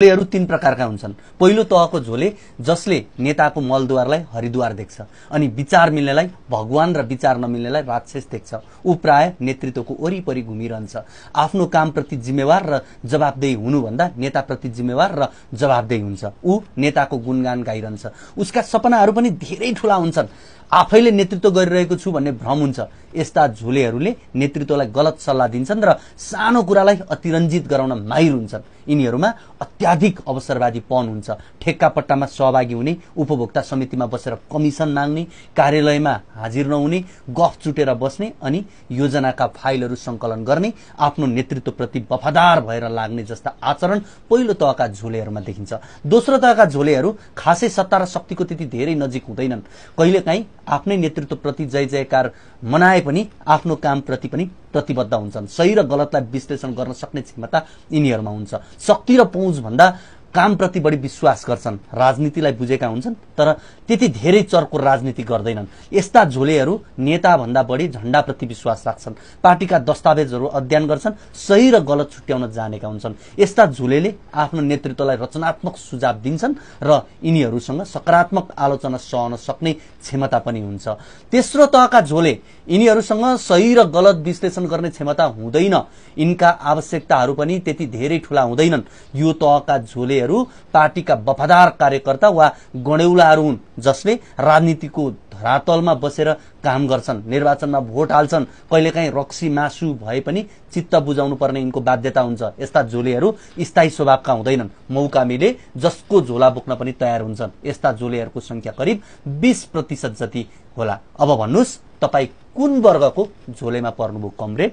झोलेहरू तीन प्रकारका हुन्छन्। पहिलो तहको झोले जसले नेताको मलद्वारलाई हरिद्वार देख्छ अनि विचार मिल्नेलाई भगवान र विचार नमिल्नेलाई राक्षस देख्छ। ऊ प्राय नेतृत्वको वरिपरि घुमिरहन्छ। आफ्नो कामप्रति जिम्मेवार र जवाबदेही हुनुभन्दा नेताप्रति जिम्मेवार र जवाबदेही हुन्छ। ऊ नेताको गुणगान गाइरहन्छ। उसका सपनाहरू पनि धेरै ठूला हुन्छन्। आफैले नेतृत्व गरिरहेको छु भन्ने भ्रम हुन्छ। यस्ता झोलेहरूले नेतृत्वलाई गलत सल्लाह दिन्छन् र सानो कुरालाई अतिरञ्जित गराउन माहिर हुन्छन्। यिनीहरूमा अत्याधिक अवसरवादीपन हुन्छ। ठेक्का पट्टामा सहभागी हुने, उपभोक्ता समितिमा बसेर कमिसन माग्ने, कार्यालयमा हाजिर नहुने, गफ चुटेर बस्ने अनि योजनाका फाइलहरू संकलन गर्ने, आफ्नो नेतृत्वप्रति वफादार भएर लाग्ने जस्ता आचरण पहिलो तहका झोलेहरूमा देखिन्छ। दोस्रो तहका झोलेहरू खासै सत्ता र शक्तिको त्यति धेरै नजिक हुँदैनन्। कहिलेकाहीँ आफ्नै नेतृत्वप्रति जय जयकार मनाए पनि आफ्नो कामप्रति पनि प्रतिबद्ध हुन्छन्। सही र गलतलाई विश्लेषण गर्न सक्ने क्षमता यिनीहरूमा हुन्छ। शक्ति र पहुँच भन्दा कामप्रति बढी विश्वास गर्छन्। राजनीतिलाई बुझेका हुन्छन् तर त्यति धेरै चर्को राजनीति गर्दैनन्। यस्ता झोलेहरू नेता भन्दा बढी झण्डाप्रति विश्वास राख्छन्। पार्टीका दस्तावेजहरू अध्ययन गर्छन्, सही र गलत छुट्याउन जानेका हुन्छन्। यस्ता झोलेले आफ्नो नेतृत्वलाई रचनात्मक सुझाव दिन्छन् र यिनीहरूसँग सकारात्मक आलोचना सहन सक्ने क्षमता पनि हुन्छ। तेस्रो तहका झोले, यिनीहरूसँग सही र गलत विश्लेषण गर्ने क्षमता हुँदैन। यिनका आवश्यकताहरू पनि त्यति धेरै ठूला हुँदैनन्। यो तहका झोलेहरू पार्टीका वफादार कार्यकर्ता वा गणेउलाहरू हुन् जसले राजनीतिको धरातलमा बसेर काम गर्छन्, निर्वाचनमा भोट हाल्छन्। कहिलेकाहीँ रक्सी मासु भए पनि चित्त बुझाउनु पर्ने यिनको बाध्यता हुन्छ। यस्ता झोलेहरू स्थायी स्वभावका हुँदैनन्। मौका मिले जसको झोला बोक्न पनि तयार हुन्छन्। यस्ता झोलेहरूको संख्या करिब 20% जति होला। अब भन्नुहोस्, तपाई कुन वर्गको झोलेमा पर्नुभयो कमरेड?